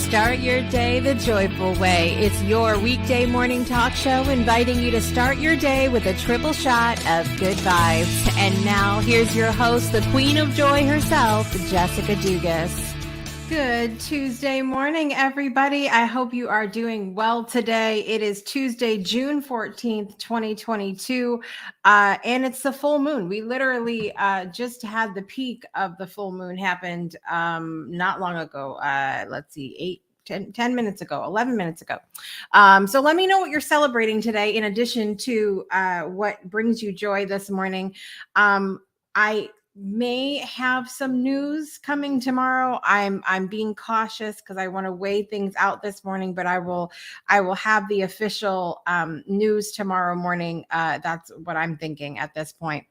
Start your day the joyful way. It's your weekday morning talk show inviting you to start your day with a triple shot of good vibes. And now here's your host, the queen of joy herself, Jessica Dugas. Good Tuesday morning, everybody. I hope you are doing well today. It is Tuesday, June 14th, 2022, and it's the full moon. We literally just had the peak of the full moon happened not long ago. Let's see, 10 minutes ago, 11 minutes ago. So let me know what you're celebrating today in addition to what brings you joy this morning. I may have some news coming tomorrow. I'm being cautious because I want to weigh things out this morning, but I will have the official news tomorrow morning. That's what I'm thinking at this point.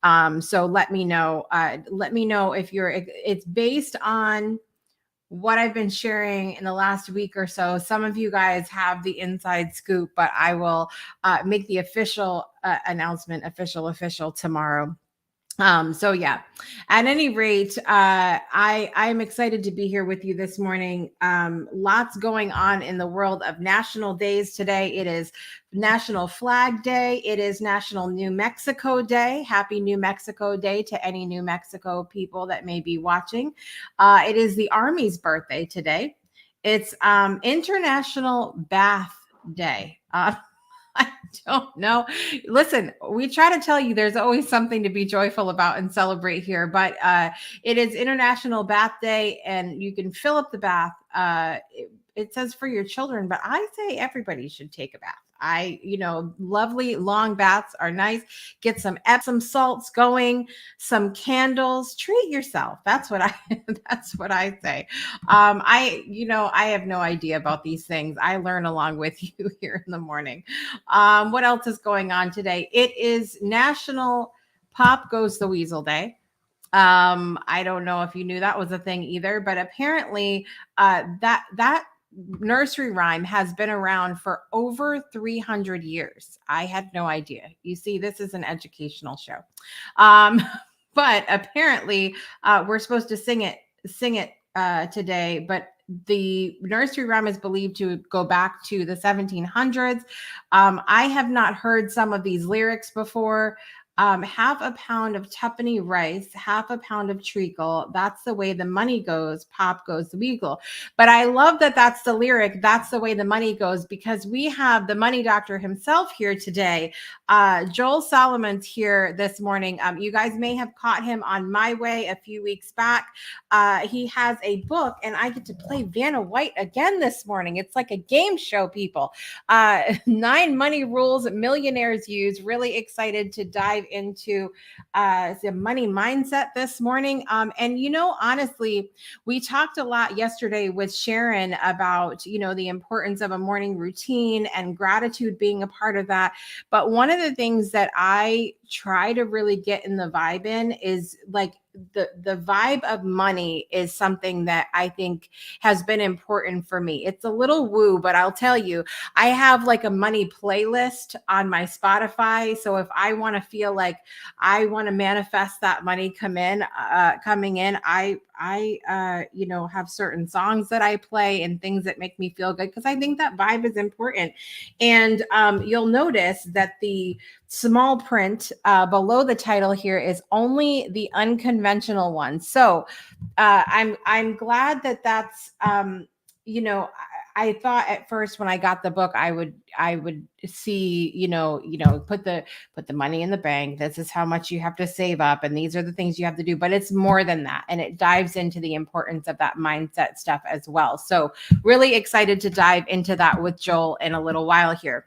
So let me know if it's based on what I've been sharing in the last week or so. Some of you guys have the inside scoop, but I will make the official announcement official tomorrow. So yeah, at any rate, I'm excited to be here with you this morning. Lots going on in the world of national days today. It is National Flag Day. It is National New Mexico Day. Happy New Mexico Day to any New Mexico people that may be watching. It is the Army's birthday today. It's International Bath Day. I don't know. Listen, we try to tell you there's always something to be joyful about and celebrate here, but it is International Bath Day, and you can fill up the bath. It says for your children, but I say everybody should take a bath. Lovely long baths are nice. Get some Epsom salts going, some candles, treat yourself. That's what I say. I have no idea about these things. I learn along with you here in the morning. What else is going on today? It is National Pop Goes the Weasel Day. I don't know if you knew that was a thing either, but apparently that nursery rhyme has been around for over 300 years. I had no idea. You see, this is an educational show. But apparently we're supposed to sing it today, but the nursery rhyme is believed to go back to the 1700s. I have not heard some of these lyrics before. Half a pound of tuppenny rice, half a pound of treacle. That's the way the money goes. Pop goes the weasel. But I love that that's the lyric. That's the way the money goes, because we have the money doctor himself here today. Joel Solomon's here this morning. You guys may have caught him on My Way a few weeks back. He has a book, and I get to play Vanna White again this morning. It's like a game show, people. 9 money rules millionaires use. Really excited to dive into the money mindset this morning. And honestly, we talked a lot yesterday with Sharon about, the importance of a morning routine and gratitude being a part of that. But one of the things that I try to really get in the vibe in is like the vibe of money is something that I think has been important for me. It's a little woo, but I'll tell you, I have like a money playlist on my Spotify. So if I want to feel like I want to manifest that money coming in, I have certain songs that I play and things that make me feel good, because I think that vibe is important. And you'll notice that the small print below the title here is only the unconventional one. So I'm glad that that's I thought at first when I got the book I would see put the money in the bank. This is how much you have to save up, and these are the things you have to do. But it's more than that, and it dives into the importance of that mindset stuff as well. So really excited to dive into that with Joel in a little while here.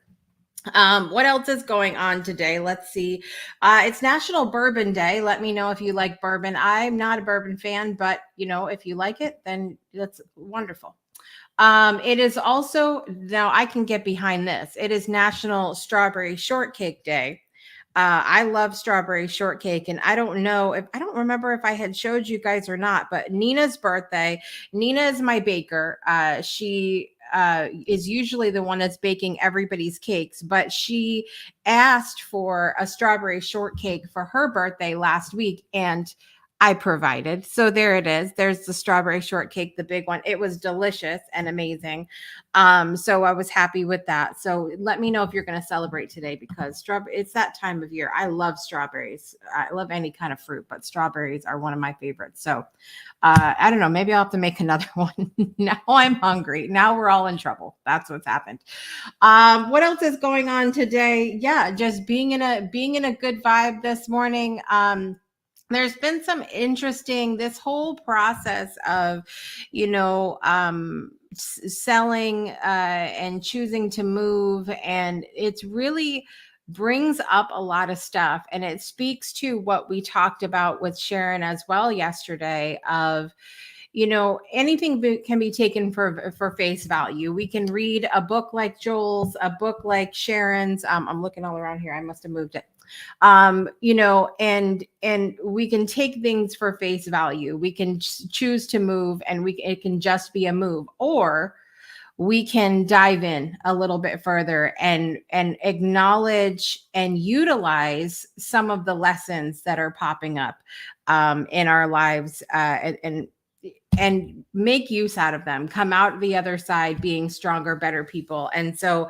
What else is going on today? Let's see. It's National Bourbon Day. Let me know if you like bourbon. I'm not a bourbon fan, but if you like it, then that's wonderful. It is also, now I can get behind this. It is National Strawberry Shortcake Day. I love strawberry shortcake, and I don't remember if I had showed you guys or not, but Nina's birthday. Nina is my baker. She is usually the one that's baking everybody's cakes, but she asked for a strawberry shortcake for her birthday last week, and I provided. So there it is. There's the strawberry shortcake, the big one. It was delicious and amazing. So I was happy with that. So let me know if you're going to celebrate today, because strawberry, it's that time of year. I love strawberries. I love any kind of fruit, but strawberries are one of my favorites. So I don't know. Maybe I'll have to make another one. Now I'm hungry. Now we're all in trouble. That's what's happened. What else is going on today? Yeah, just being in a good vibe this morning. There's been some interesting, this whole process of, selling and choosing to move, and it's really brings up a lot of stuff, and it speaks to what we talked about with Sharon as well yesterday of, anything can be taken for face value. We can read a book like Joel's, a book like Sharon's. I'm looking all around here. I must have moved it. And we can take things for face value. We can choose to move, and it can just be a move, or we can dive in a little bit further and acknowledge and utilize some of the lessons that are popping up in our lives, and make use out of them, come out the other side being stronger, better people. And so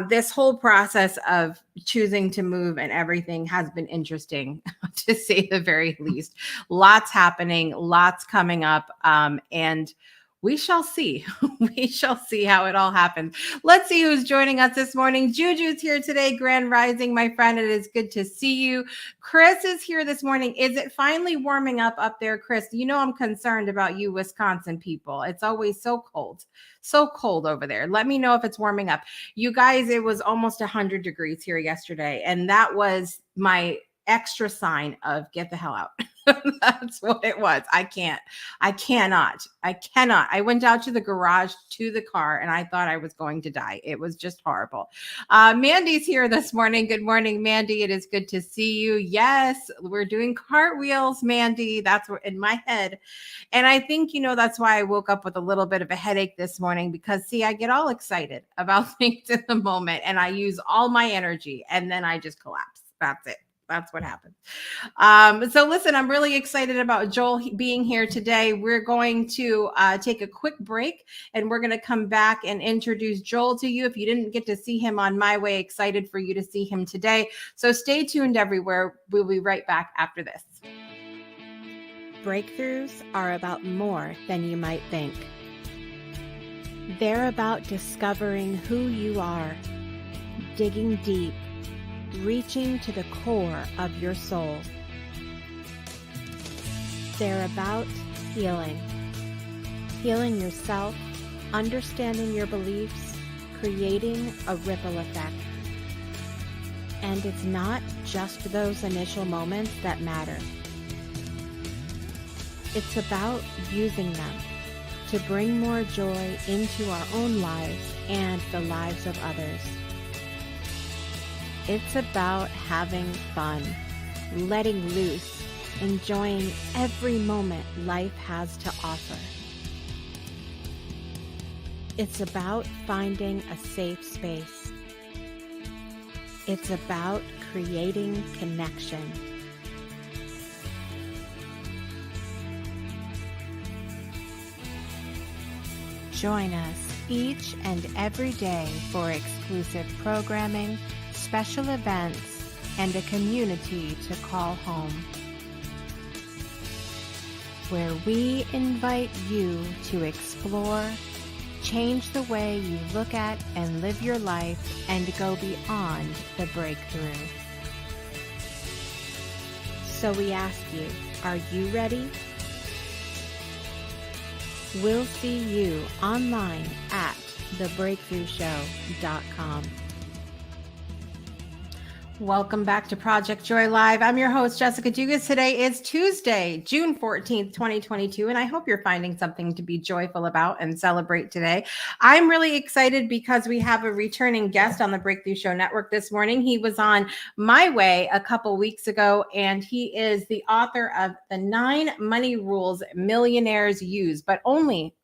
this whole process of choosing to move and everything has been interesting to say the very least. Lots happening, lots coming up, and we shall see. We shall see how it all happens. Let's see who's joining us this morning. Juju's here today. Grand Rising, my friend. It is good to see you. Chris is here this morning. Is it finally warming up there, Chris? I'm concerned about you Wisconsin people. It's always so cold over there. Let me know if it's warming up. You guys, it was almost 100 degrees here yesterday, and that was my extra sign of get the hell out. That's what it was. I cannot. I went out to the garage to the car, and I thought I was going to die. It was just horrible. Mandy's here this morning. Good morning, Mandy. It is good to see you. Yes, we're doing cartwheels, Mandy. That's what in my head. And I think, that's why I woke up with a little bit of a headache this morning, because see, I get all excited about things in the moment, and I use all my energy, and then I just collapse. That's it. That's what happens. So listen, I'm really excited about Joel being here today. We're going to take a quick break, and we're going to come back and introduce Joel to you. If you didn't get to see him on My Way, excited for you to see him today. So stay tuned everywhere. We'll be right back after this. Breakthroughs are about more than you might think. They're about discovering who you are, digging deep, reaching to the core of your soul. They're about healing yourself, understanding your beliefs, creating a ripple effect. And it's not just those initial moments that matter. It's about using them to bring more joy into our own lives and the lives of others. It's about having fun, letting loose, enjoying every moment life has to offer. It's about finding a safe space. It's about creating connection. Join us each and every day for exclusive programming, special events, and a community to call home, where we invite you to explore, change the way you look at and live your life, and go beyond the breakthrough. So we ask you, are you ready? We'll see you online at thebreakthroughshow.com. Welcome back to Project Joy Live. I'm your host, Jessica Dugas. Today is Tuesday, June 14th, 2022, and I hope you're finding something to be joyful about and celebrate today. I'm really excited because we have a returning guest on the Breakthrough Show Network this morning. He was on My Way a couple weeks ago, and he is the author of The 9 Money Rules Millionaires Use, but only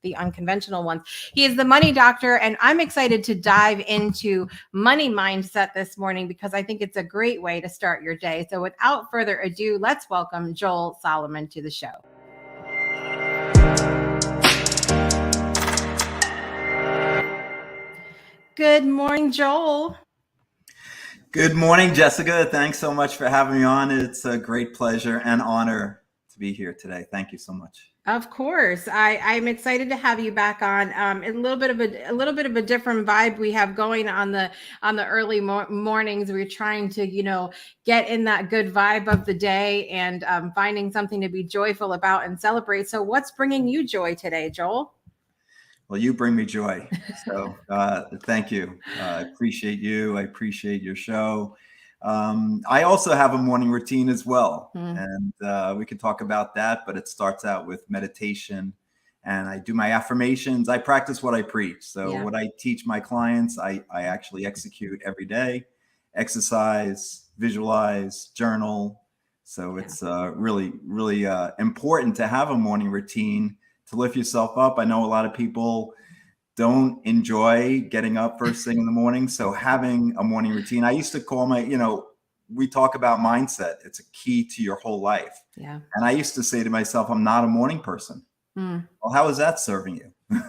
the unconventional ones. He is the money doctor, and I'm excited to dive into money mindset this morning because I think it's a great way to start your day. So without further ado, let's welcome Joel Salomon to the show. Good morning, Joel. Good morning, Jessica. Thanks so much for having me on. It's a great pleasure and honor to be here today. Thank you so much. Of course, I'm excited to have you back on. A little bit of a different vibe we have going on the early mornings. We're trying to get in that good vibe of the day and finding something to be joyful about and celebrate. So, what's bringing you joy today, Joel? Well, you bring me joy. So thank you. I appreciate you. I appreciate your show. I also have a morning routine as well. And we can talk about that, but it starts out with meditation. And I do my affirmations. I practice what I preach. So what I teach my clients, I actually execute every day. Exercise, visualize, journal. So it's really, really important to have a morning routine to lift yourself up. I know a lot of people don't enjoy getting up first thing in the morning. So having a morning routine, I used to call we talk about mindset. It's a key to your whole life. Yeah. And I used to say to myself, I'm not a morning person. Well, how is that serving you?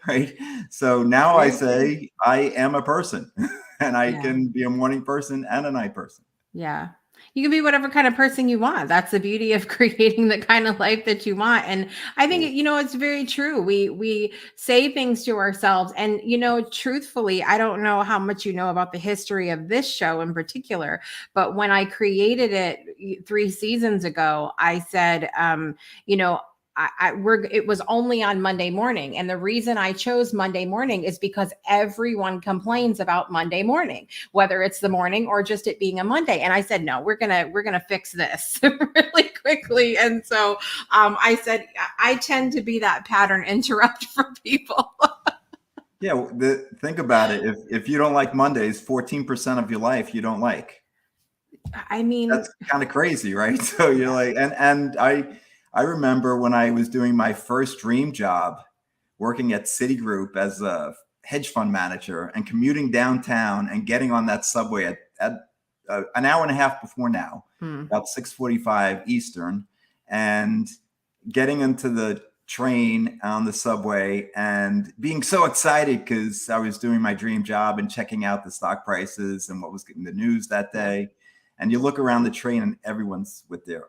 Right. So now I say I am a person and I can be a morning person and a night person. Yeah. You can be whatever kind of person you want. That's the beauty of creating the kind of life that you want. And I think, it's very true. We say things to ourselves and, truthfully, I don't know how much you know about the history of this show in particular, but when I created it 3 seasons ago, I said, it was only on Monday morning. And the reason I chose Monday morning is because everyone complains about Monday morning, whether it's the morning or just it being a Monday. And I said, no, we're going to fix this really quickly. And so I said, I tend to be that pattern interrupt for people. Yeah. Think about it. If you don't like Mondays, 14% of your life, you don't like. I mean, that's kind of crazy, right? So you're like, and I remember when I was doing my first dream job, working at Citigroup as a hedge fund manager and commuting downtown and getting on that subway at an hour and a half before now, about 6:45 Eastern, and getting into the train on the subway and being so excited because I was doing my dream job and checking out the stock prices and what was getting the news that day. And you look around the train and everyone's with their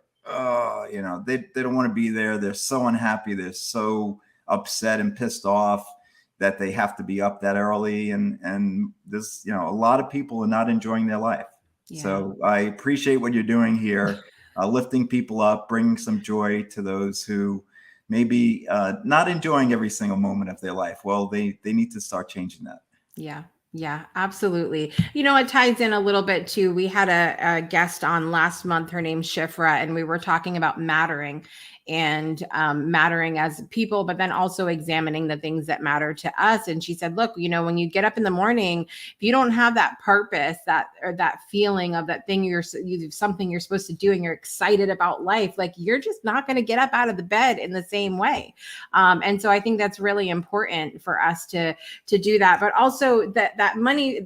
they don't want to be there. They're so unhappy. They're so upset and pissed off that they have to be up that early. And there's, a lot of people are not enjoying their life. Yeah. So I appreciate what you're doing here, lifting people up, bringing some joy to those who maybe not enjoying every single moment of their life. Well, they need to start changing that. Yeah. Yeah, absolutely. It ties in a little bit too. We had a guest on last month. Her name's Shifra, and we were talking about mattering and mattering as people, but then also examining the things that matter to us. And she said, look, when you get up in the morning, if you don't have that purpose, that feeling of that thing something you're supposed to do and you're excited about life, like you're just not going to get up out of the bed in the same way. And so I think that's really important for us to do that, but also that money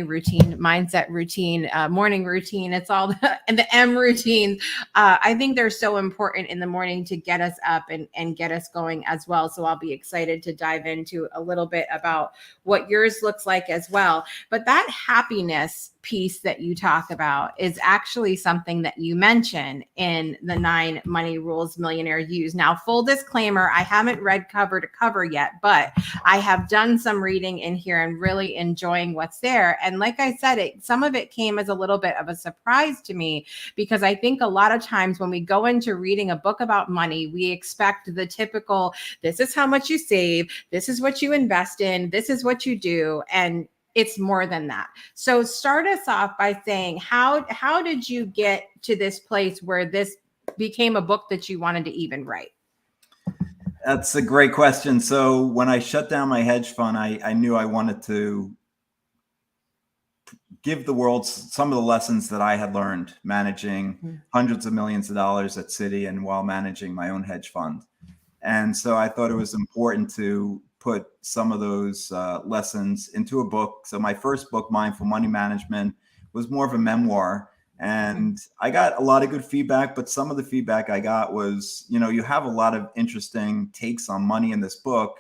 routine, mindset routine, morning routine. It's all the M routine. I think they're so important in the morning to get us up and get us going as well. So I'll be excited to dive into a little bit about what yours looks like as well. But that happiness piece that you talk about is actually something that you mention in the 9 money rules millionaires use. Now, full disclaimer, I haven't read cover to cover yet, but I have done some reading in here and really enjoying what's there. And like I said, some of it came as a little bit of a surprise to me, because I think a lot of times when we go into reading a book about money, we expect the typical, this is how much you save, this is what you invest in, this is what you do. And it's more than that. So start us off by saying, how did you get to this place where this became a book that you wanted to even write? That's a great question. So when I shut down my hedge fund, I knew I wanted to give the world some of the lessons that I had learned managing hundreds of millions of dollars at Citi and while managing my own hedge fund. And so I thought it was important to put some of those lessons into a book. So my first book, Mindful Money Management, was more of a memoir. And I got a lot of good feedback, but some of the feedback I got was, you have a lot of interesting takes on money in this book.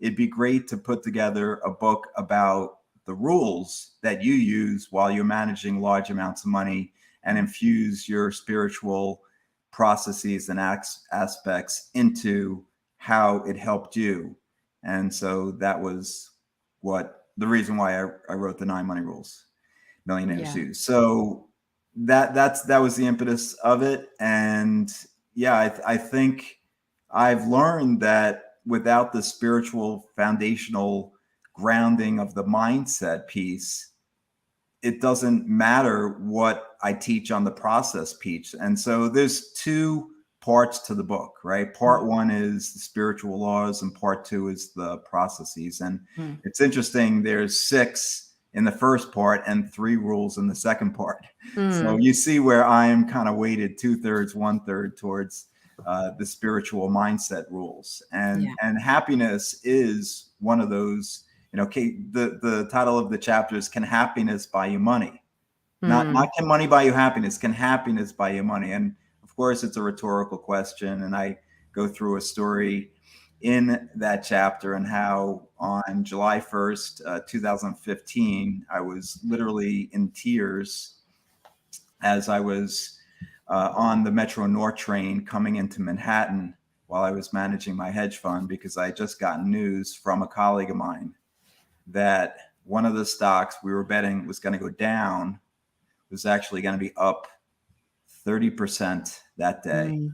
It'd be great to put together a book about the rules that you use while you're managing large amounts of money and infuse your spiritual processes and aspects into how it helped you. And so that was the reason why I wrote the 9 Money Rules Millionaires Use. So that was the impetus of it. And yeah, I think I've learned that without the spiritual foundational grounding of the mindset piece, it doesn't matter what I teach on the process piece. And so there's 2 parts to the book, right? Part 1 is the spiritual laws and part 2 is the processes. And it's interesting. There's 6 in the first part and 3 rules in the second part. So you see where I am kind of weighted 2/3, 1/3 towards the spiritual mindset rules. And happiness is one of those. The title of the chapter is "Can Happiness Buy You Money?" Not can money buy you happiness. Can happiness buy you money? And of course, it's a rhetorical question. And I go through a story in that chapter and how on July 1st, 2015, I was literally in tears as I was on the Metro North train coming into Manhattan while I was managing my hedge fund, because I had just gotten news from a colleague of mine that one of the stocks we were betting was going to go down was actually going to be up 30% that day.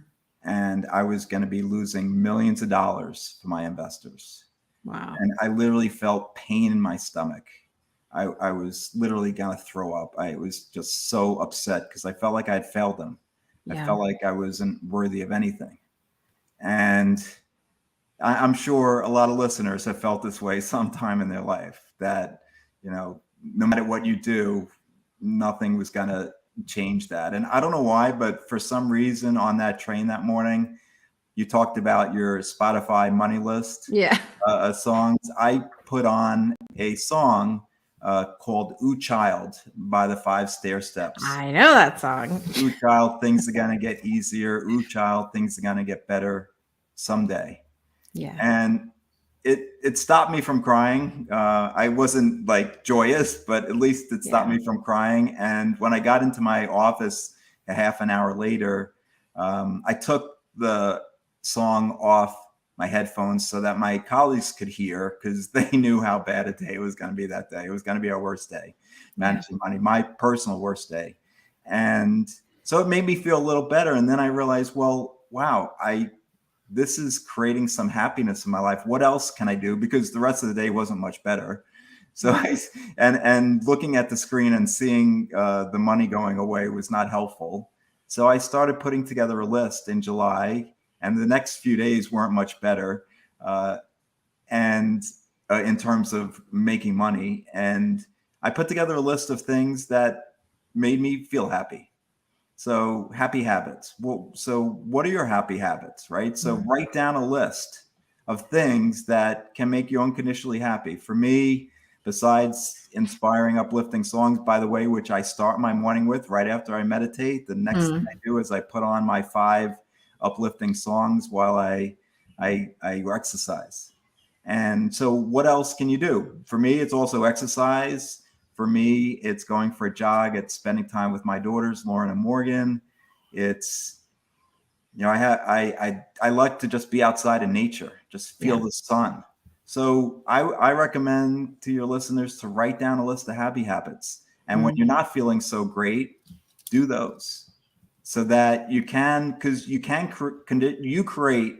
And I was going to be losing millions of dollars for my investors. Wow. And I literally felt pain in my stomach. I was literally going to throw up. I was just so upset because I felt like I had failed them. I felt like I wasn't worthy of anything. And I'm sure a lot of listeners have felt this way sometime in their life, that, no matter what you do, nothing was going to change that. And I don't know why, but for some reason on that train that morning, you talked about your Spotify money list songs. I put on a song called "Ooh Child" by the 5 Stair Steps. I know that song. Ooh child, things are going to get easier. Ooh child, things are going to get better someday. Yeah. And it stopped me from crying. I wasn't like joyous, but at least it stopped me from crying. And when I got into my office a half an hour later, I took the song off my headphones so that my colleagues could hear, because they knew how bad a day it was going to be that day. It was going to be our worst day managing money, my personal worst day. And so it made me feel a little better. And then I realized, well, wow, this is creating some happiness in my life. What else can I do? Because the rest of the day wasn't much better. So and looking at the screen and seeing the money going away was not helpful. So I started putting together a list in July, and the next few days weren't much better. And in terms of making money, and I put together a list of things that made me feel happy. So happy habits. Well, so what are your happy habits, right? So write down a list of things that can make you unconditionally happy. For me, besides inspiring, uplifting songs, by the way, which I start my morning with right after I meditate, the next thing I do is I put on my 5 uplifting songs while I exercise. And so what else can you do? For me, it's also exercise. For me, it's going for a jog. It's spending time with my daughters, Lauren and Morgan. It's, I like to just be outside in nature, just feel the sun. So I recommend to your listeners to write down a list of happy habits. And when you're not feeling so great, do those so that you can, because you create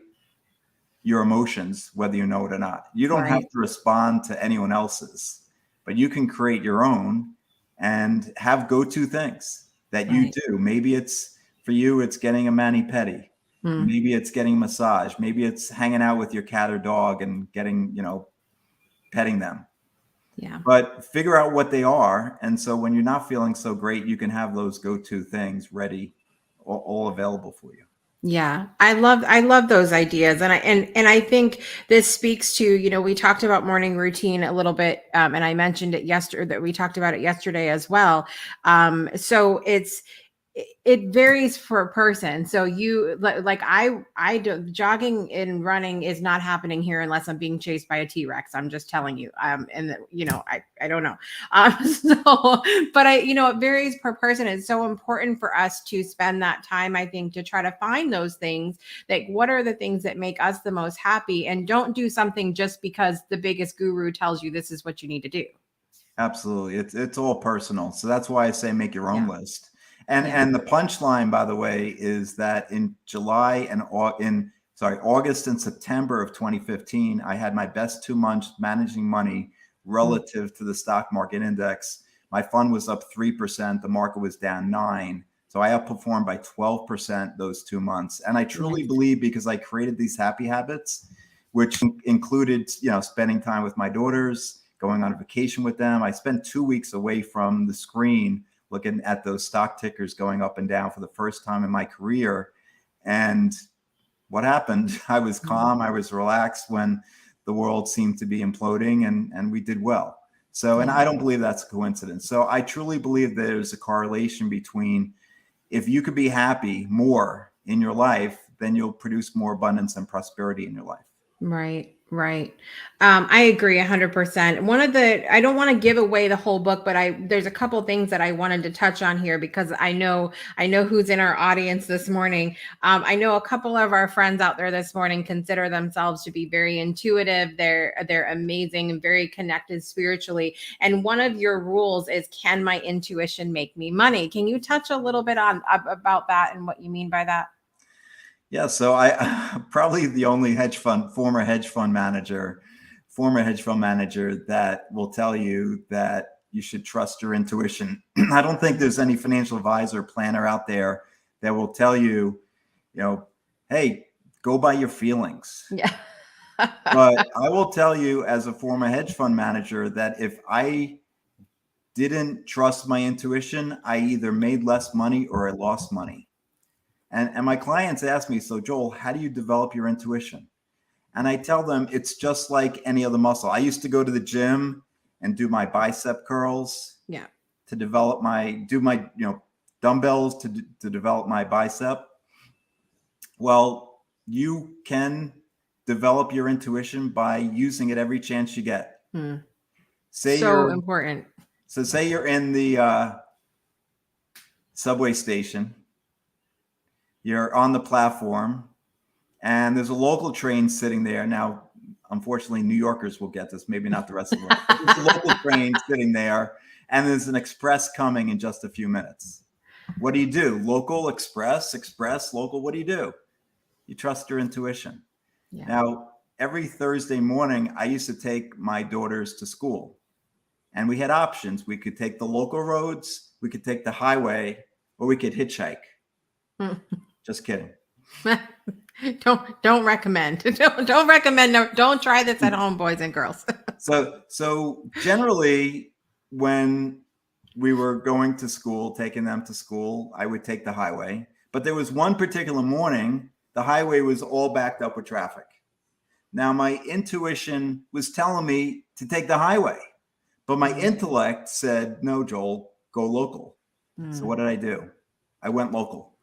your emotions, whether you know it or not. You don't have to respond to anyone else's, but you can create your own and have go-to things that you do. Maybe it's, for you, it's getting a mani-pedi. Maybe it's getting a massage. Maybe it's hanging out with your cat or dog and getting, petting them. Yeah. But figure out what they are. And so when you're not feeling so great, you can have those go-to things ready, all available for you. Yeah, I love those ideas, and I think this speaks to, we talked about morning routine a little bit, and I mentioned it yesterday, that we talked about it yesterday as well. So it varies for a person. So like I do, jogging and running is not happening here unless I'm being chased by a T-Rex. I'm just telling you. And I don't know. So, but it varies per person. It's so important for us to spend that time, I think, to try to find those things. Like, what are the things that make us the most happy, and don't do something just because the biggest guru tells you this is what you need to do. Absolutely. It's all personal. So that's why I say make your own Yeah. list. And Yeah. and the punchline, by the way, is that in July and August and September of 2015, I had my best 2 months managing money relative to the stock market index. My fund was up 3%, the market was down 9. So I outperformed by 12% those 2 months. And I truly Nice. believe, because I created these happy habits, which included, spending time with my daughters, going on a vacation with them. I spent 2 weeks away from the screen looking at those stock tickers going up and down for the first time in my career. And what happened? I was calm, I was relaxed when the world seemed to be imploding, and we did well. So, and Yeah. I don't believe that's a coincidence. So I truly believe there's a correlation between, if you could be happy more in your life, then you'll produce more abundance and prosperity in your life. Right, right. I agree 100%. I don't want to give away the whole book, but there's a couple things that I wanted to touch on here, because I know who's in our audience this morning. I know a couple of our friends out there this morning consider themselves to be very intuitive. They're amazing and very connected spiritually. And one of your rules is, can my intuition make me money? Can you touch a little bit on about that and what you mean by that? Yeah, so I probably the only former hedge fund manager that will tell you that you should trust your intuition. I don't think there's any financial advisor planner out there that will tell you, hey, go by your feelings. Yeah. But I will tell you, as a former hedge fund manager, that if I didn't trust my intuition, I either made less money or I lost money. And my clients ask me, so Joel, how do you develop your intuition? And I tell them it's just like any other muscle. I used to go to the gym and do my bicep curls Yeah. to do my dumbbells to develop my bicep. Well, you can develop your intuition by using it every chance you get. Hmm. Say So you're important. say you're in the subway station, you're on the platform, and there's a local train sitting there. Now, unfortunately, New Yorkers will get this, maybe not the rest of the world. There's a local train sitting there, and there's an express coming in just a few minutes. What do you do? Local, express, local. What do? You trust your intuition. Yeah. Now, every Thursday morning, I used to take my daughters to school, and we had options. We could take the local roads, we could take the highway, or we could hitchhike. Just kidding. Don't recommend. Don't recommend. No, don't try this at home, boys and girls. So generally, when we were going to school, taking them to school, I would take the highway. But there was one particular morning, the highway was all backed up with traffic. Now, my intuition was telling me to take the highway, but my intellect said, no, Joel, go local. So what did I do? I went local.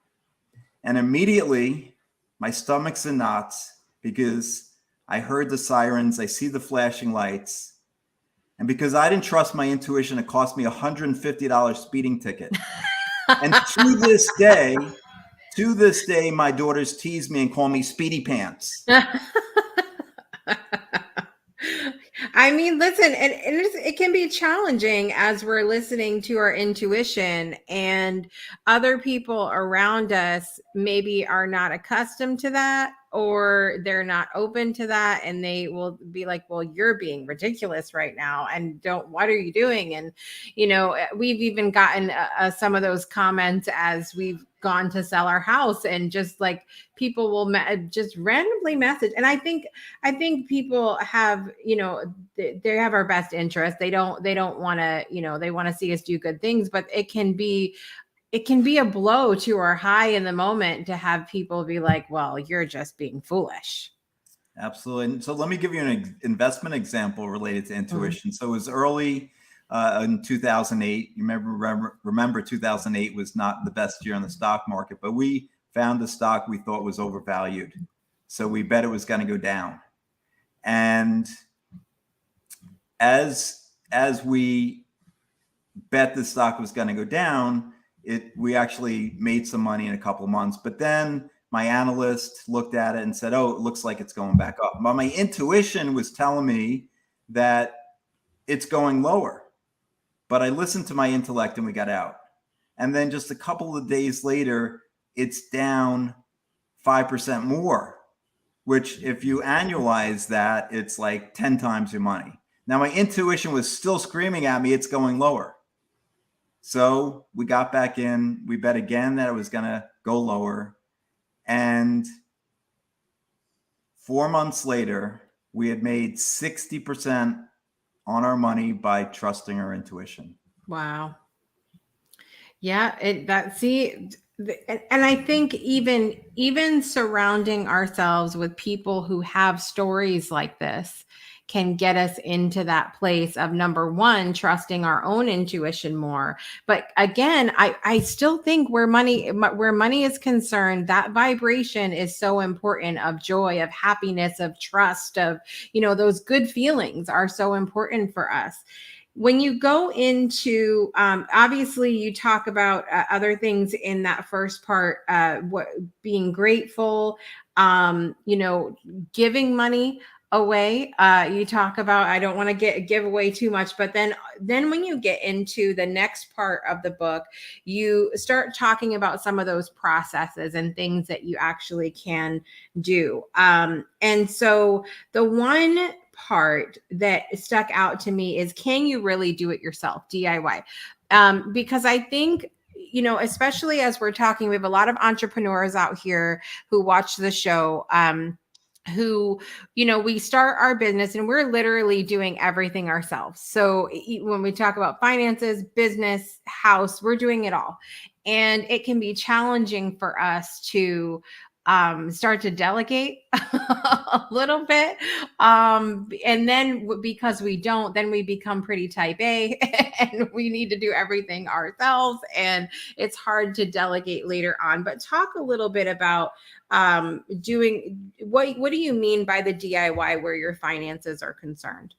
And immediately, my stomach's in knots, because I heard the sirens, I see the flashing lights. And because I didn't trust my intuition, it cost me a $150 speeding ticket. And to this day, my daughters tease me and call me Speedy Pants. I mean, listen, and it can be challenging as we're listening to our intuition, and other people around us maybe are not accustomed to that, or they're not open to that, and they will be like, well, you're being ridiculous right now, and what are you doing? And we've even gotten some of those comments as we've gone to sell our house, and just like people will just randomly message. And I think people have, they have our best interest. They don't want to, they want to see us do good things, but it can be a blow to our high in the moment to have people be like, well, you're just being foolish. Absolutely. And so let me give you an investment example related to intuition. So it was early in 2008. You remember 2008 was not the best year in the stock market, but we found a stock we thought was overvalued. So we bet it was going to go down. And as we bet the stock was going to go down, we actually made some money in a couple of months. But then my analyst looked at it and said, oh, it looks like it's going back up. But my intuition was telling me that it's going lower. But I listened to my intellect and we got out. And then just a couple of days later, it's down 5% more, which if you annualize that, it's like 10 times your money. Now, my intuition was still screaming at me, it's going lower. So we got back in, we bet again that it was going to go lower. And 4 months later, we had made 60% on our money by trusting our intuition. Wow. Yeah, and I think even surrounding ourselves with people who have stories like this can get us into that place of, number one, trusting our own intuition more. But again, I still think where money is concerned, that vibration is so important, of joy, of happiness, of trust, of, those good feelings are so important for us. When you go into, obviously you talk about other things in that first part, what being grateful, giving money away. You talk about, I don't want to give away too much, but then when you get into the next part of the book, you start talking about some of those processes and things that you actually can do. And so the one part that stuck out to me is, can you really do it yourself, DIY? Because I think, especially as we're talking, we have a lot of entrepreneurs out here who watch the show, who, we start our business and we're literally doing everything ourselves. So when we talk about finances, business, house, we're doing it all. And it can be challenging for us to start to delegate a little bit. And then because we don't, then we become pretty type A and we need to do everything ourselves. And it's hard to delegate later on. But talk a little bit about doing, what do you mean by the DIY where your finances are concerned?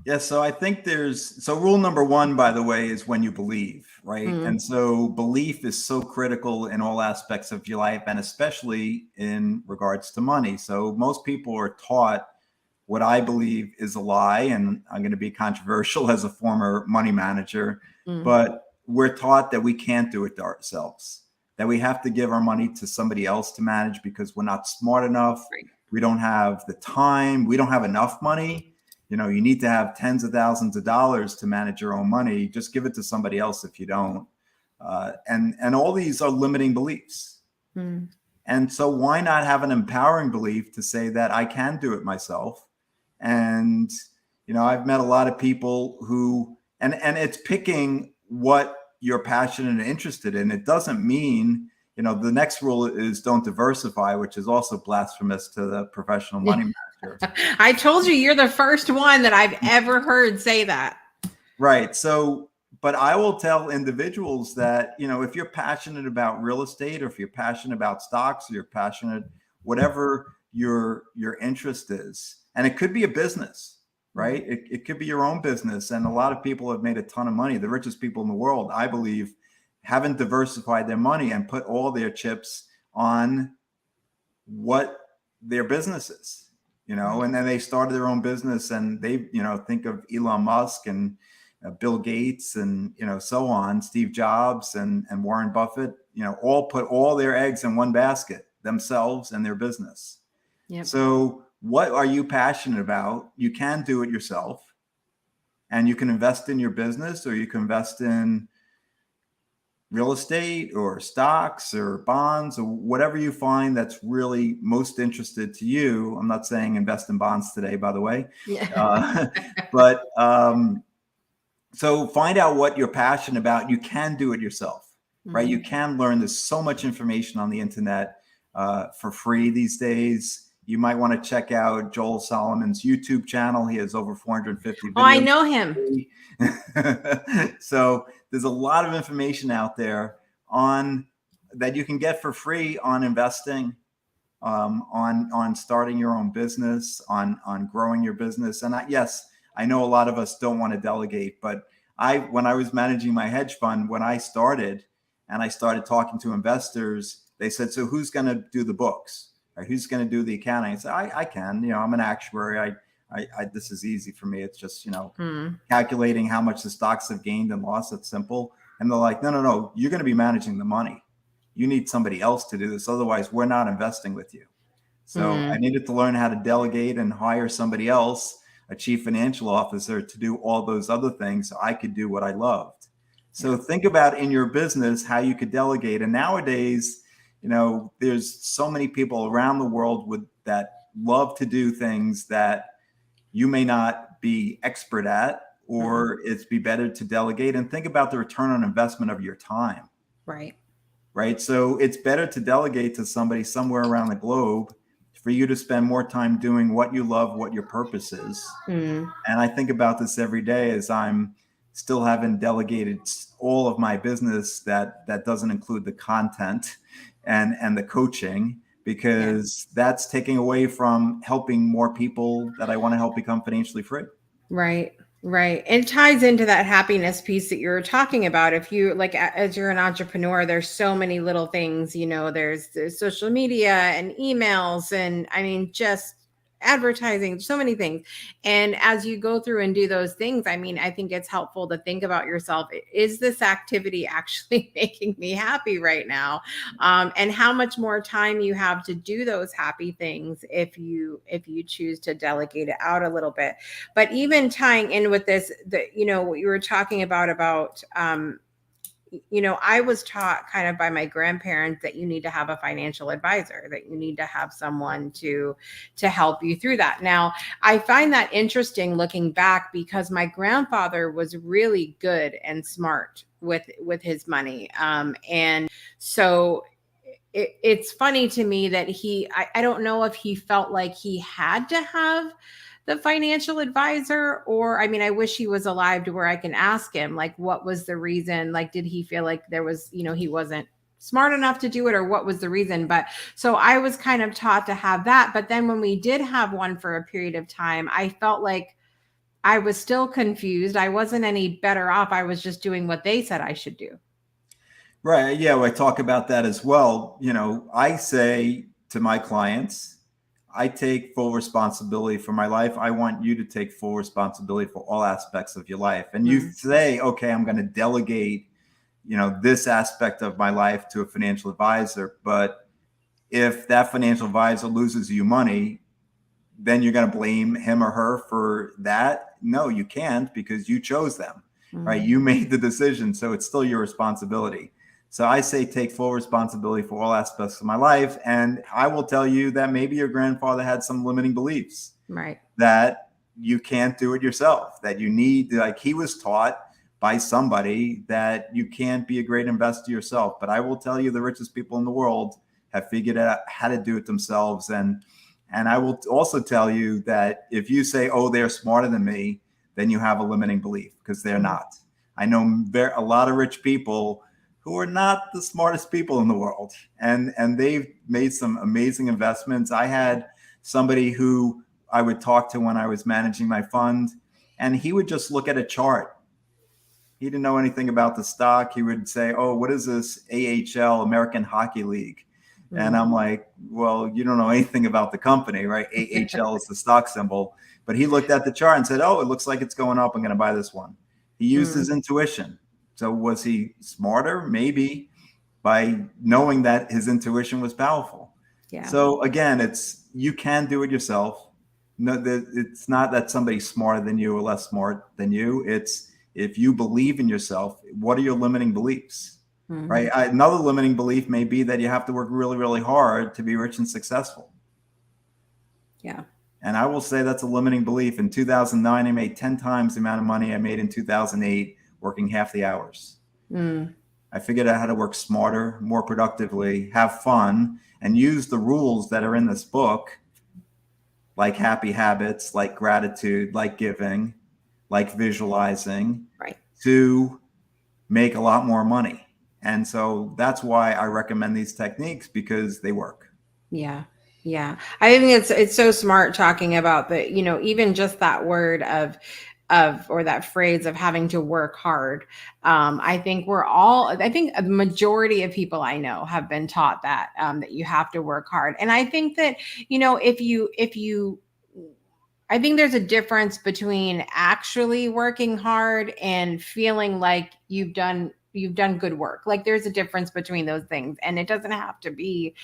Yeah, so I think rule number one, by the way, is when you believe, right? Mm. And so belief is so critical in all aspects of your life, and especially in regards to money. So most people are taught what I believe is a lie, and I'm going to be controversial as a former money manager, but we're taught that we can't do it ourselves, that we have to give our money to somebody else to manage because we're not smart enough. Right. We don't have the time. We don't have enough money. You need to have tens of thousands of dollars to manage your own money. Just give it to somebody else if you don't. And all these are limiting beliefs. And so why not have an empowering belief to say that I can do it myself? And, I've met a lot of people who, and it's picking what you're passionate and interested in. It doesn't mean, the next rule is don't diversify, which is also blasphemous to the professional money manager. I told you, you're the first one that I've ever heard say that. Right. So, but I will tell individuals that, if you're passionate about real estate, or if you're passionate about stocks, or you're passionate, whatever your interest is, and it could be a business, right? It could be your own business. And a lot of people have made a ton of money. The richest people in the world, I believe, haven't diversified their money and put all their chips on what their business is. And then they started their own business, and they, think of Elon Musk and Bill Gates and, so on, Steve Jobs and Warren Buffett, all put all their eggs in one basket, themselves and their business. Yep. So what are you passionate about? You can do it yourself, and you can invest in your business, or you can invest in real estate or stocks or bonds or whatever you find that's really most interested to you. I'm not saying invest in bonds today, by the way. Yeah. So find out what you're passionate about. You can do it yourself. right? You can learn. There's so much information on the internet for free these days. You might want to check out Joel Solomon's YouTube channel. He has over 450 Oh, I videos. know him. So there's a lot of information out there on that you can get for free on investing, on starting your own business, on growing your business. And yes, I know a lot of us don't want to delegate, but when I was managing my hedge fund, when I started and I started talking to investors, they said, so who's going to do the books? Or who's going to do the accounting? I said, I can, I'm an actuary. This is easy for me. It's just, calculating how much the stocks have gained and lost. It's simple. And they're like, no, you're going to be managing the money. You need somebody else to do this. Otherwise, we're not investing with you. So I needed to learn how to delegate and hire somebody else, a chief financial officer, to do all those other things so I could do what I loved. So think about in your business how you could delegate. And nowadays, there's so many people around the world that love to do things that you may not be expert at, or it's be better to delegate. And think about the return on investment of your time. Right. So it's better to delegate to somebody somewhere around the globe for you to spend more time doing what you love, what your purpose is. And I think about this every day as I'm still haven't delegated all of my business that doesn't include the content and the coaching, because that's taking away from helping more people that I want to help become financially free. Right. It ties into that happiness piece that you're talking about. If you as you're an entrepreneur, there's so many little things, there's social media and emails and just advertising, so many things. And as you go through and do those things, I think it's helpful to think about yourself. Is this activity actually making me happy right now? And how much more time you have to do those happy things if you choose to delegate it out a little bit. But even tying in with this, what you were talking about, I was taught kind of by my grandparents that you need to have a financial advisor, that you need to have someone to help you through that. Now, I find that interesting looking back, because my grandfather was really good and smart with his money. And so it's funny to me that I don't know if he felt like he had to have the financial advisor, or I wish he was alive to where I can ask him, what was the reason? Did he feel like there was, he wasn't smart enough to do it, or what was the reason? But so I was kind of taught to have that. But then when we did have one for a period of time, I felt like I was still confused. I wasn't any better off. I was just doing what they said I should do. Right. Yeah. I talk about that as well. I say to my clients, I take full responsibility for my life. I want you to take full responsibility for all aspects of your life. And you say, okay, I'm going to delegate, this aspect of my life to a financial advisor. But if that financial advisor loses you money, then you're going to blame him or her for that. No, you can't, because you chose them, right? You made the decision. So it's still your responsibility. So I say take full responsibility for all aspects of my life. And I will tell you that maybe your grandfather had some limiting beliefs, right? That you can't do it yourself, that you need, he was taught by somebody that you can't be a great investor yourself. But I will tell you, the richest people in the world have figured out how to do it themselves. And I will also tell you that if you say, oh, they're smarter than me, then you have a limiting belief, because they're not. I know a lot of rich people who are not the smartest people in the world. And they've made some amazing investments. I had somebody who I would talk to when I was managing my fund, and he would just look at a chart. He didn't know anything about the stock. He would say, oh, what is this AHL, American Hockey League? And I'm like, well, you don't know anything about the company, right? AHL is the stock symbol. But he looked at the chart and said, oh, it looks like it's going up. I'm going to buy this one. He used his intuition. So was he smarter? Maybe, by knowing that his intuition was powerful. Yeah. So again, you can do it yourself. No, it's not that somebody's smarter than you or less smart than you. It's if you believe in yourself, what are your limiting beliefs? Right. Another limiting belief may be that you have to work really, really hard to be rich and successful. Yeah. And I will say that's a limiting belief. In 2009, I made 10 times the amount of money I made in 2008 working half the hours. I figured out how to work smarter, more productively, have fun, and use the rules that are in this book, like happy habits, like gratitude, like giving, like visualizing, Right. to make a lot more money. And so that's why I recommend these techniques, because they work. Yeah. Yeah. I think it's so smart talking about the, even just that word or that phrase of having to work hard. I think the majority of people I know have been taught that you have to work hard. And I think that, I think there's a difference between actually working hard and feeling like you've done good work. Like there's a difference between those things, and it doesn't have to be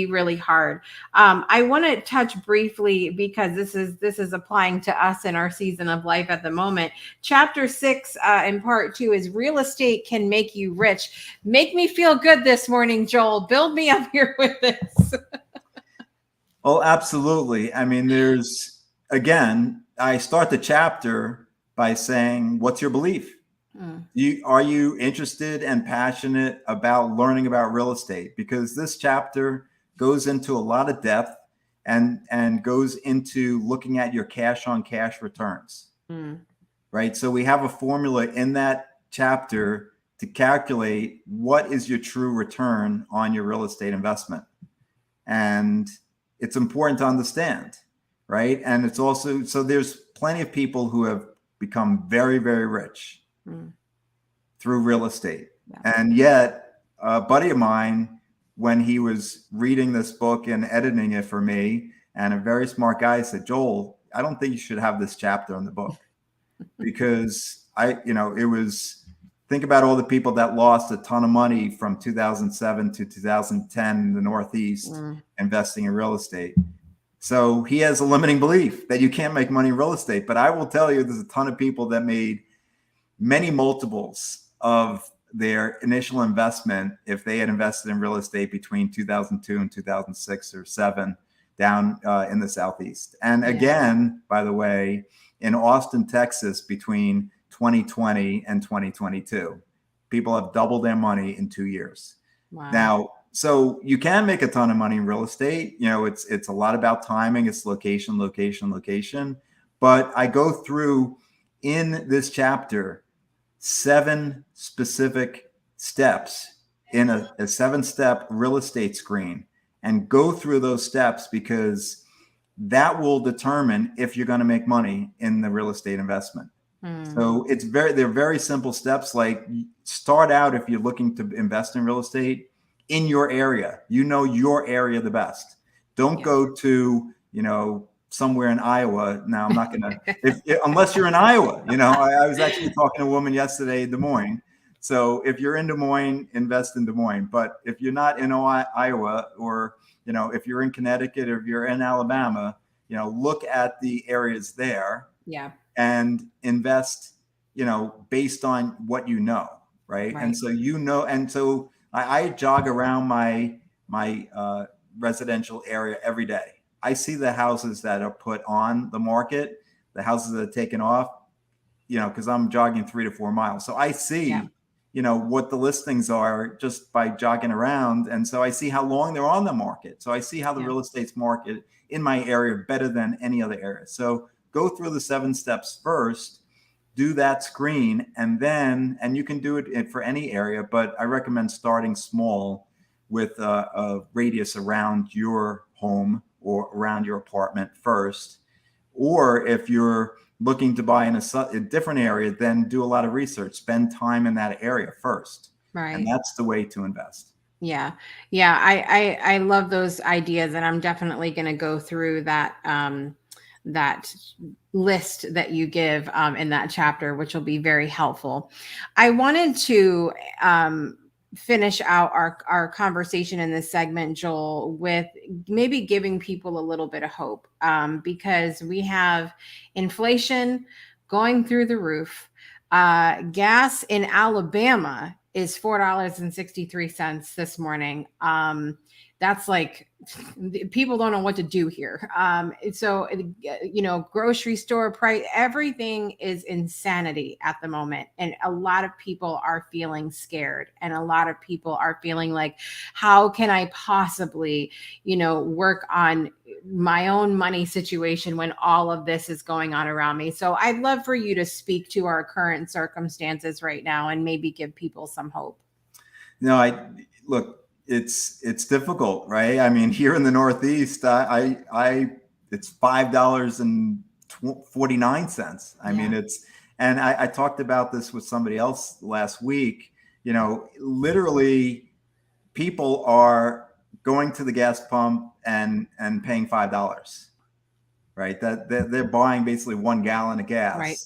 really hard. I want to touch briefly, because this is applying to us in our season of life at the moment. Chapter 6 in part 2 is real estate can make you rich. Make me feel good this morning, Joel. Build me up here with this. Oh, absolutely. I mean, again, I start the chapter by saying, what's your belief? Are you interested and passionate about learning about real estate? Because this chapter goes into a lot of depth and goes into looking at your cash on cash returns. Right. So we have a formula in that chapter to calculate what is your true return on your real estate investment. And it's important to understand, right? And it's also, so there's plenty of people who have become very, very rich through real estate. Yeah. And yet a buddy of mine, when he was reading this book and editing it for me, and a very smart guy, said, Joel, I don't think you should have this chapter in the book, because it was, think about all the people that lost a ton of money from 2007 to 2010 in the Northeast investing in real estate. So he has a limiting belief that you can't make money in real estate. But I will tell you, there's a ton of people that made many multiples of their initial investment if they had invested in real estate between 2002 and 2006 or 7 down in the Southeast. And again, by the way, in Austin, Texas, between 2020 and 2022, people have doubled their money in 2 years. Wow. Now, so you can make a ton of money in real estate. It's a lot about timing. It's location. But I go through in this chapter 7 specific steps in a 7-step real estate screen, and go through those steps, because that will determine if you're going to make money in the real estate investment. So they're very simple steps. Like, start out, if you're looking to invest in real estate, in your area. Your area the best. Don't go to, somewhere in Iowa. Now, I'm not going to, unless you're in Iowa. I was actually talking to a woman yesterday in Des Moines. So if you're in Des Moines, invest in Des Moines. But if you're not in Iowa, or, if you're in Connecticut, or if you're in Alabama, look at the areas there. Yeah. And invest, based on what right? And so, and so I jog around my residential area every day. I see the houses that are put on the market, the houses that are taken off, because I'm jogging 3 to 4 miles. So I see, what the listings are just by jogging around. And so I see how long they're on the market. So I see how the real estate's market in my area better than any other area. So go through the 7 steps first, do that screen, and you can do it for any area, but I recommend starting small with a radius around your home or around your apartment first. Or if you're looking to buy in a different area, then do a lot of research, spend time in that area first. Right. And that's the way to invest. Yeah. Yeah. I love those ideas, and I'm definitely going to go through that list that you give in that chapter, which will be very helpful. I wanted to finish out our conversation in this segment, Joel, with maybe giving people a little bit of hope, because we have inflation going through the roof. Gas in Alabama is $4.63 this morning. that's like, people don't know what to do here. So, grocery store price, everything is insanity at the moment. And a lot of people are feeling scared. And a lot of people are feeling like, how can I possibly, work on my own money situation when all of this is going on around me? So I'd love for you to speak to our current circumstances right now and maybe give people some hope. No, look, it's difficult, right? I mean, here in the Northeast, it's $5.49. I mean, and I talked about this with somebody else last week. Literally, people are going to the gas pump and paying $5, right? That they're buying basically 1 gallon of gas, right?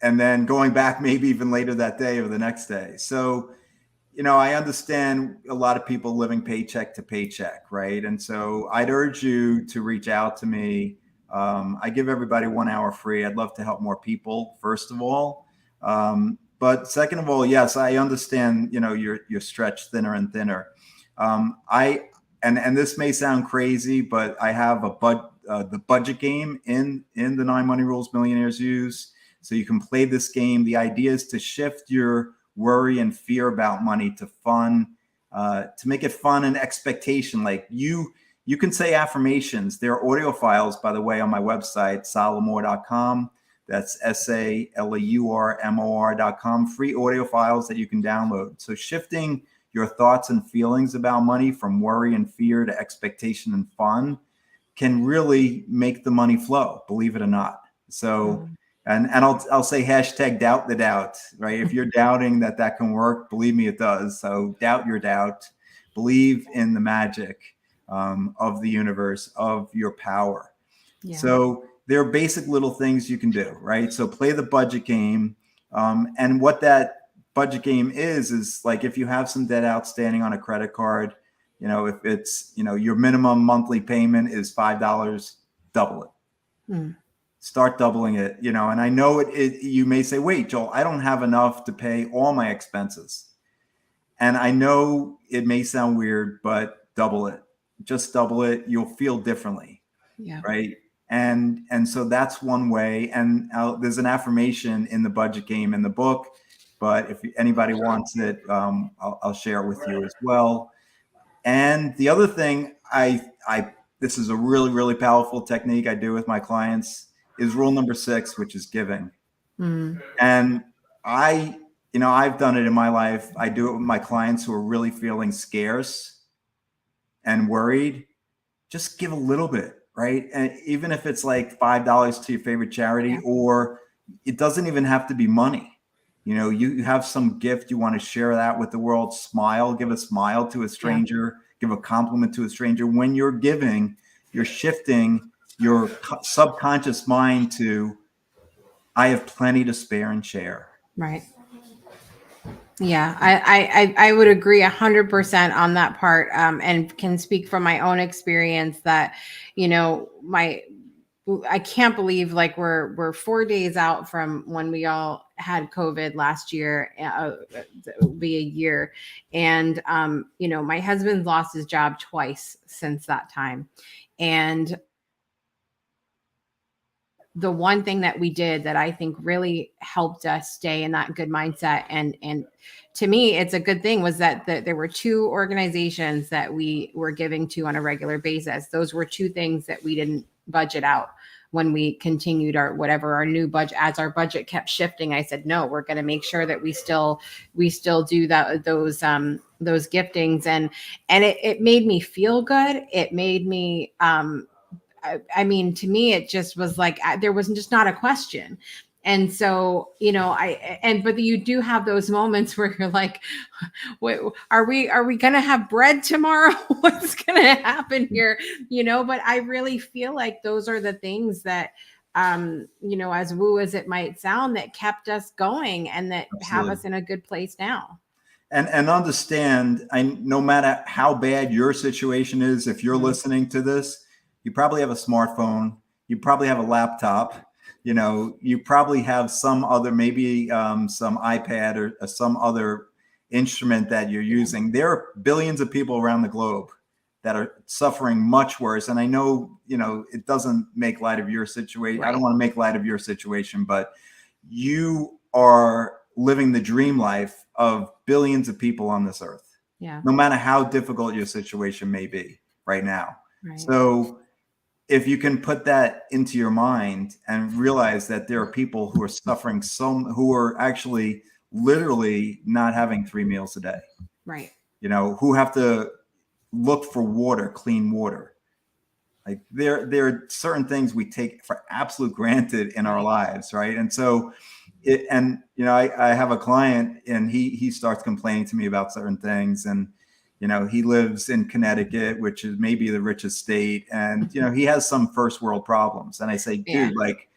And then going back maybe even later that day or the next day. So, I understand a lot of people living paycheck to paycheck, right? And so I'd urge you to reach out to me. I give everybody 1 hour free. I'd love to help more people, first of all. But second of all, yes, I understand, you're stretched thinner and thinner. And this may sound crazy, but I have the budget game in the 9 Money Rules Millionaires use. So you can play this game. The idea is to shift your worry and fear about money to fun, to make it fun and expectation. Like you can say affirmations. There are audio files, by the way, on my website, salomon.com. That's SALAURMOR.com. Free audio files that you can download. So shifting your thoughts and feelings about money from worry and fear to expectation and fun can really make the money flow, believe it or not. So, and I'll say hashtag doubt the doubt, right? If you're doubting that can work, believe me, it does. So doubt your doubt, believe in the magic of the universe, of your power. Yeah. So there are basic little things you can do, right? So play the budget game. And what that budget game is like, if you have some debt outstanding on a credit card, if it's, your minimum monthly payment is $5, double it. Start doubling it, and I know you may say, wait, Joel, I don't have enough to pay all my expenses. And I know it may sound weird, but double it, just double it. You'll feel differently. Yeah. Right. And so that's one way. And there's an affirmation in the budget game in the book, but if anybody wants it, I'll share it with you as well. And the other thing this is a really, really powerful technique I do with my clients is rule number 6, which is giving. And I've done it in my life. I do it with my clients who are really feeling scarce and worried. Just give a little bit, right? And even if it's like $5 to your favorite charity, or it doesn't even have to be money. You have some gift you want to share that with the world. Smile, give a smile to a stranger, give a compliment to a stranger. When you're giving, you're shifting your subconscious mind to, I have plenty to spare and share. Right. Yeah, I would agree 100% on that part, and can speak from my own experience that, I can't believe like we're 4 days out from when we all had COVID last year. It will be a year. And, my husband lost his job twice since that time. And the one thing that we did that I think really helped us stay in that good mindset, and to me, it's a good thing, was that there were 2 organizations that we were giving to on a regular basis. Those were 2 things that we didn't budget out when we continued our new budget. As our budget kept shifting, I said, no, we're going to make sure that we still do those giftings. And it made me feel good. It made me, I mean, to me, it just was like, there was just not a question. And so, but you do have those moments where you're like, wait, are we going to have bread tomorrow? What's going to happen here? But I really feel like those are the things that, as woo as it might sound, that kept us going and that have us in a good place now. And understand, no matter how bad your situation is, if you're listening to this, you probably have a smartphone, you probably have a laptop, you probably have some other, maybe some iPad or some other instrument that you're using. There are billions of people around the globe that are suffering much worse. And I know, it doesn't make light of your situation. Right. I don't want to make light of your situation, but you are living the dream life of billions of people on this earth. Yeah. No matter how difficult your situation may be right now. Right. So if you can put that into your mind and realize that there are people who are suffering, who are actually literally not having 3 meals a day, right, who have to look for water, clean water. Like there are certain things we take for absolute granted in our lives, right? And so I have a client, and he starts complaining to me about certain things, and he lives in Connecticut, which is maybe the richest state, and he has some first world problems. And I say, dude, like,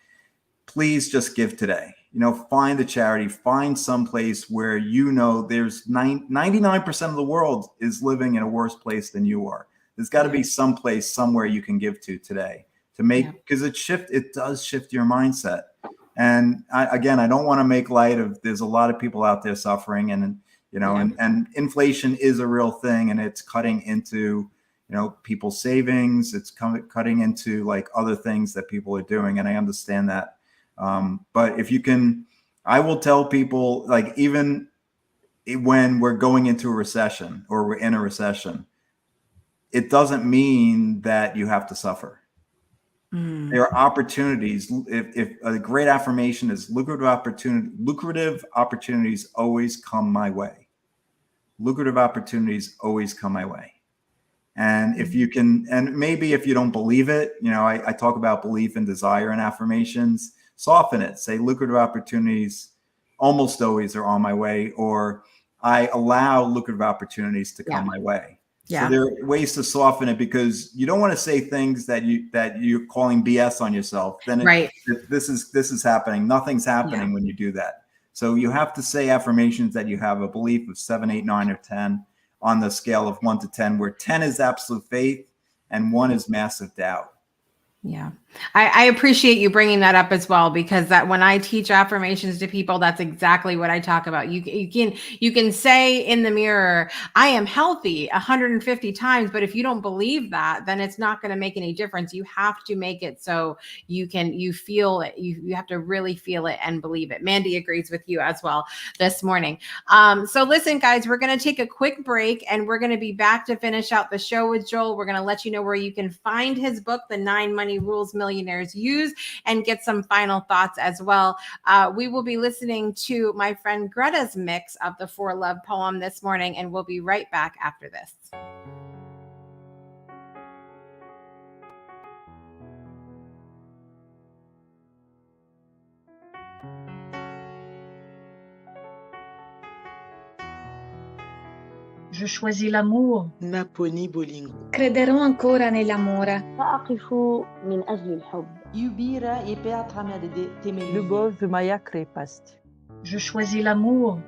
please just give today. Find a charity, find some place where there's 99% of the world is living in a worse place than you are. There's got to be some place somewhere you can give to today to make, because it does shift your mindset. And I don't want to make light of, there's a lot of people out there suffering, and and inflation is a real thing, and it's cutting into people's savings. It's cutting into like other things that people are doing, and I understand that. But if you can, I will tell people, like, even when we're going into a recession or we're in a recession, it doesn't mean that you have to suffer. There are opportunities. If a great affirmation is lucrative opportunities always come my way. Lucrative opportunities always come my way. And if you can, and maybe if you don't believe it, I talk about belief and desire and affirmations. Soften it. Say lucrative opportunities almost always are on my way, or I allow lucrative opportunities to come my way. So there are ways to soften it, because you don't want to say things that you're calling BS on yourself. Then this is happening. Nothing's happening when you do that. So you have to say affirmations that you have a belief of 7, 8, 9, or 10 on the scale of 1 to 10, where 10 is absolute faith and 1 is massive doubt. Yeah. I appreciate you bringing that up as well, because that when I teach affirmations to people, that's exactly what I talk about. You can say in the mirror, I am healthy 150 times, but if you don't believe that, then it's not going to make any difference. You have to make it so you feel it. You have to really feel it and believe it. Mandy agrees with you as well this morning. So listen, guys, we're going to take a quick break, and we're going to be back to finish out the show with Joel. We're going to let you know where you can find his book, The 9 Money Rules Millionaires Use, and get some final thoughts as well. We will be listening to my friend Greta's mix of the For Love poem this morning, and we'll be right back after this. Je choisis l'amour. Naponi Bolingo. Crederò ancora nell'amore. سأقف من أجل الحب. Любовь моя крепость. Je choisis l'amour,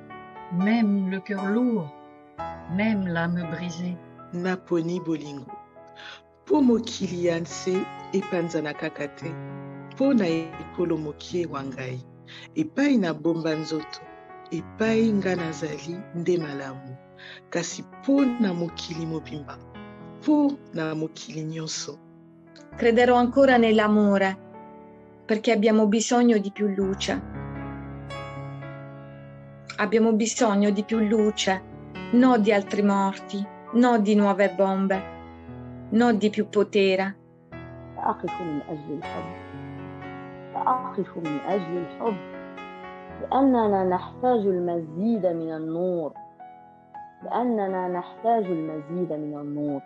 même le cœur lourd, même l'âme brisée. Naponi Bolingo. Po mokili ya nse epanza na kaka te, po na ekolo mokie wangai, epai na bomba nzoto, epai nga nazali nde malamu, kasi po na mokili mobimba, po na mokili nyonso. Crederò ancora nell'amore, perché abbiamo bisogno di più luce. Abbiamo bisogno di più luce, non di altri morti, non di nuove bombe, non di più potere. سأقف من أجل الحب. سأقف من أجل الحب، لأننا نحتاج المزيد من النور. لأننا نحتاج المزيد من النور.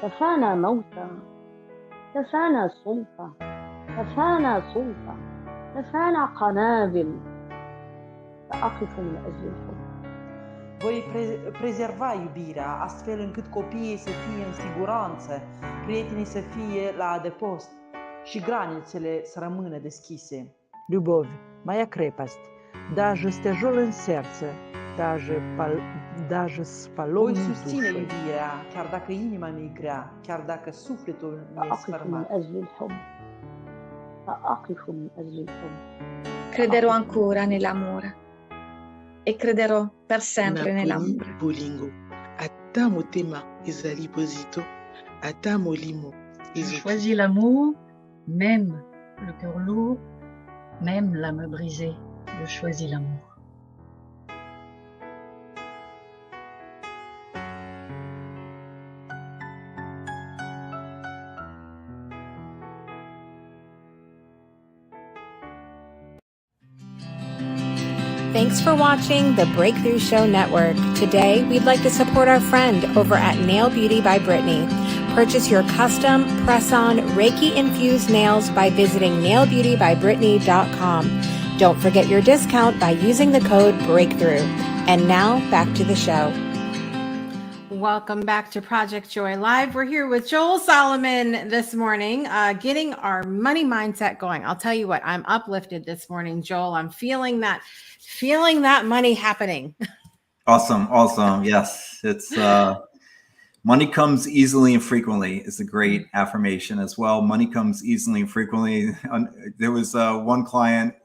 كفانا موتى، كفانا سلطة، كفانا سلطة، كفانا قنابل. سأقف من أجل الحب. Voi prezerva iubirea, astfel încât copiii să fie în siguranță, prietenii să fie la adăpost și granițele să rămână deschise. Любовь моя крепость. Даже с тяжелым сердцем, даже с Voi поломной susține душой. iubirea, chiar dacă inima mi-e grea, chiar dacă sufletul mi-e سأقف من sfărmat. أجل الحب. سأقف من أجل الحب. Crederò ancora nell'amore e crederò per sempre naponi nell'amore. bolingo ata motema ezali bozito ata molimo Je ezoki. choisis l'amour, même le cœur lourd, même l'âme brisée. Je choisis l'amour. Thanks for watching the Breakthrough Show Network. Today, we'd like to support our friend over at Nail Beauty by Brittany. Purchase your custom press-on Reiki-infused nails by visiting nailbeautybybrittany.com. Don't forget your discount by using the code BREAKTHROUGH. And now, back to the show. Welcome back to Project Joy Live. We're here with Joel Salomon this morning, getting our money mindset going. I'll tell you what, I'm uplifted this morning, Joel. I'm feeling that money happening. Awesome. Yes, it's money comes easily and frequently is a great affirmation as well. Money comes easily and frequently. There was one client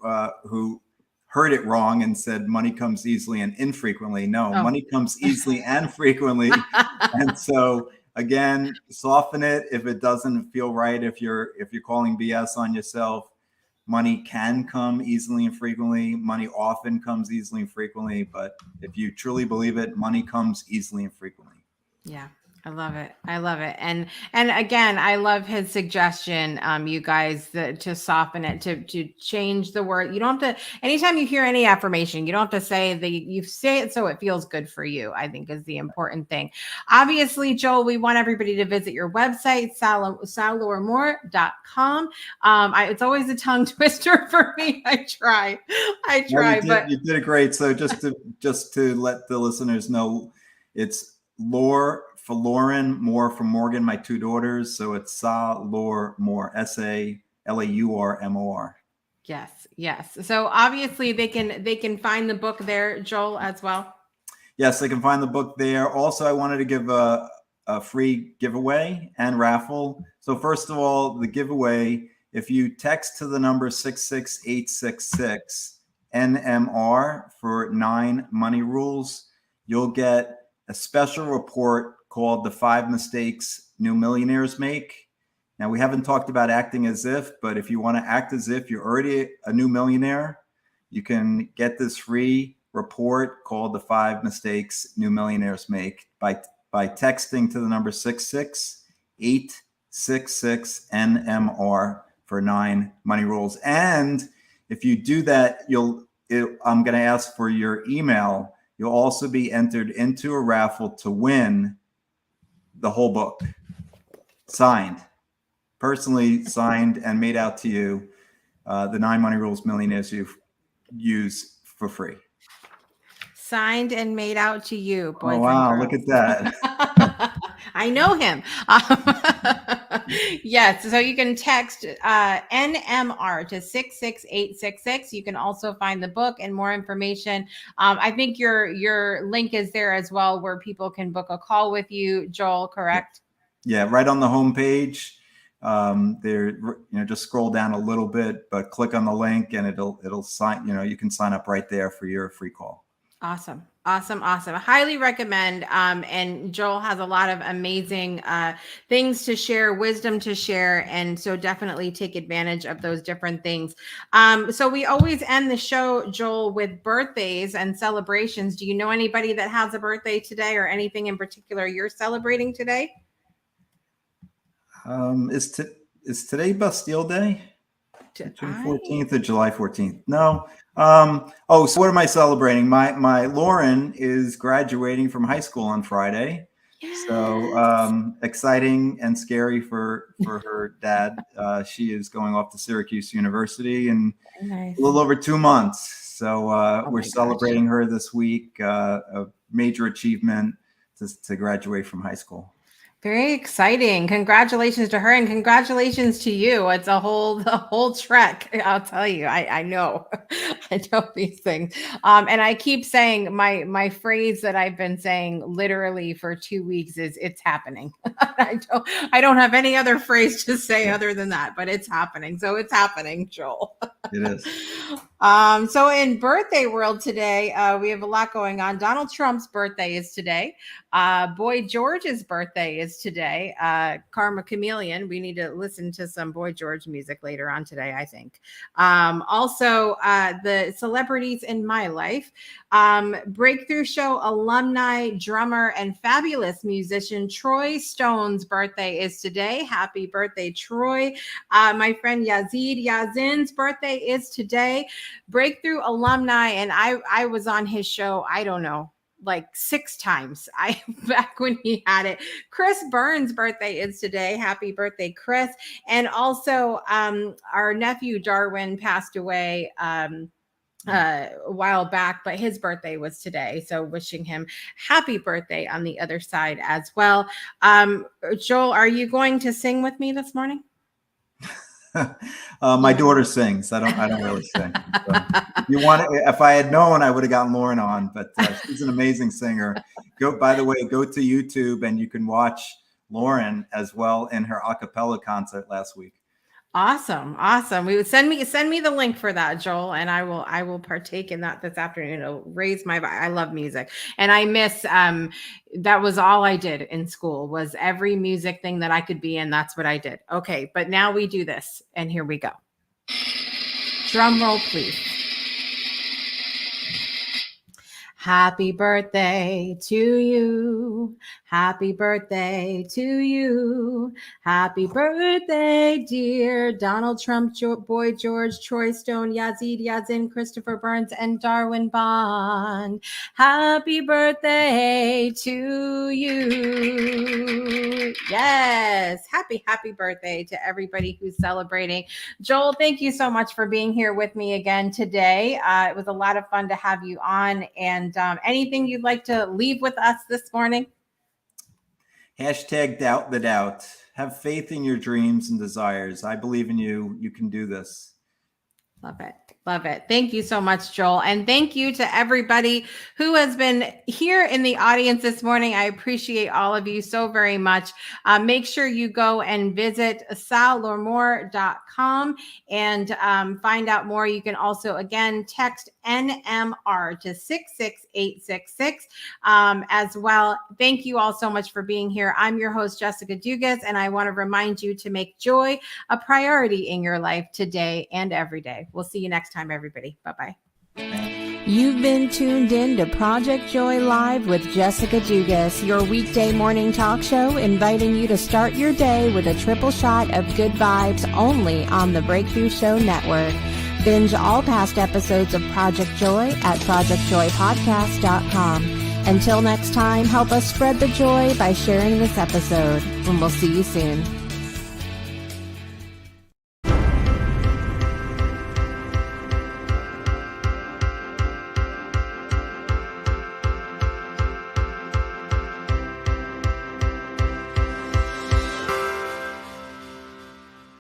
who heard it wrong and said money comes easily and infrequently. No, money comes easily and frequently. And so again, soften it if it doesn't feel right. If you're calling BS on yourself, money can come easily and frequently. Money often comes easily and frequently. But if you truly believe it, money comes easily and frequently. Yeah. I love it. And again, I love his suggestion, you guys, to soften it, to change the word. You don't have to, anytime you hear any affirmation, you don't have to say you say it so it feels good for you, I think is the important thing. Obviously, Joel, we want everybody to visit your website, salormore.com. It's always a tongue twister for me. I try, but you did it great. So just to let the listeners know, it's Lore for Lauren, Moore for Morgan, my two daughters. So it's Salormore, SALAURMOR. Yes. So obviously they can find the book there, Joel, as well. Yes, they can find the book there. Also, I wanted to give a free giveaway and raffle. So first of all, the giveaway, if you text to the number 66866 NMR for 9 money rules, you'll get a special report called The 5 Mistakes New Millionaires Make. Now, we haven't talked about acting as if, but if you want to act as if you're already a new millionaire, you can get this free report called The 5 Mistakes New Millionaires Make by texting to the number 66866 NMR for 9 money rules. And if you do that, I'm going to ask for your email. You'll also be entered into a raffle to win the whole book, personally signed and made out to you, the 9 Money Rules Millionaires you use for free. Signed and made out to you, boys. Oh, wow, and girls. Look at that. I know him. Yes, so you can text NMR to 66866. You can also find the book and more information. I think your link is there as well, where people can book a call with you, Joel, correct? Yeah, right on the homepage. There, just scroll down a little bit, but click on the link and it'll sign, you can sign up right there for your free call. Awesome. Highly recommend. And Joel has a lot of amazing things to share, wisdom to share. And so definitely take advantage of those different things. So we always end the show, Joel, with birthdays and celebrations. Do you know anybody that has a birthday today or anything in particular you're celebrating today? Is today Bastille Day? June 14th or July 14th? No. So what am I celebrating? My Lauren is graduating from high school on Friday. Yes. So exciting and scary for her dad. She is going off to Syracuse University in a little over 2 months. So we're celebrating her this week, a major achievement to graduate from high school. Very exciting. Congratulations to her and congratulations to you. It's the whole trek. I'll tell you, I know, I know these things. And I keep saying my phrase that I've been saying literally for 2 weeks is it's happening. I don't have any other phrase to say other than that, but it's happening. So it's happening, Joel. It is. So in birthday world today, we have a lot going on. Donald Trump's birthday is today. Boy George's birthday is today. Karma Chameleon. We need to listen to some Boy George music later on today, I think. Also, the celebrities in my life. Breakthrough Show alumni, drummer, and fabulous musician Troy Stone's birthday is today. Happy birthday, Troy. My friend Yazin's birthday is today. Breakthrough alumni, and I was on his show, I don't know, like 6 times back when he had it. Chris Burns' birthday is today. Happy birthday, Chris. And also our nephew Darwin passed away a while back, but his birthday was today, so wishing him happy birthday on the other side as well. Joel, are you going to sing with me this morning? My daughter sings. I don't really sing. So if I had known, I would have gotten Lauren on, but she's an amazing singer. By the way, go to YouTube and you can watch Lauren as well in her a cappella concert last week. Awesome. We would send me the link for that, Joel, and I will partake in that this afternoon. It'll raise my, I love music, and I miss that was all I did in school, was every music thing that I could be in. That's what I did. Okay, but now we do this, and here we go. Drum roll, please. Happy birthday to you. Happy birthday to you. Happy birthday, dear Donald Trump, Boy George, Troy Stone, Yazin, Christopher Burns, and Darwin Bond. Happy birthday to you. Yes. Happy birthday to everybody who's celebrating. Joel, thank you so much for being here with me again today. It was a lot of fun to have you on. And anything you'd like to leave with us this morning? #doubt the doubt. Have faith in your dreams and desires. I believe in you. You can do this. Love it. Thank you so much, Joel. And thank you to everybody who has been here in the audience this morning. I appreciate all of you so very much. Make sure you go and visit sallormore.com and find out more. You can also, again, text NMR to 66866 as well. Thank you all so much for being here. I'm your host, Jessica Dugas, and I want to remind you to make joy a priority in your life today and every day. We'll see you next time, everybody. Bye-bye. You've been tuned in to Project Joy Live with Jessica Dugas, your weekday morning talk show, inviting you to start your day with a triple shot of good vibes only on the Breakthrough Show Network. Binge all past episodes of Project Joy at projectjoypodcast.com. Until next time, help us spread the joy by sharing this episode, and we'll see you soon.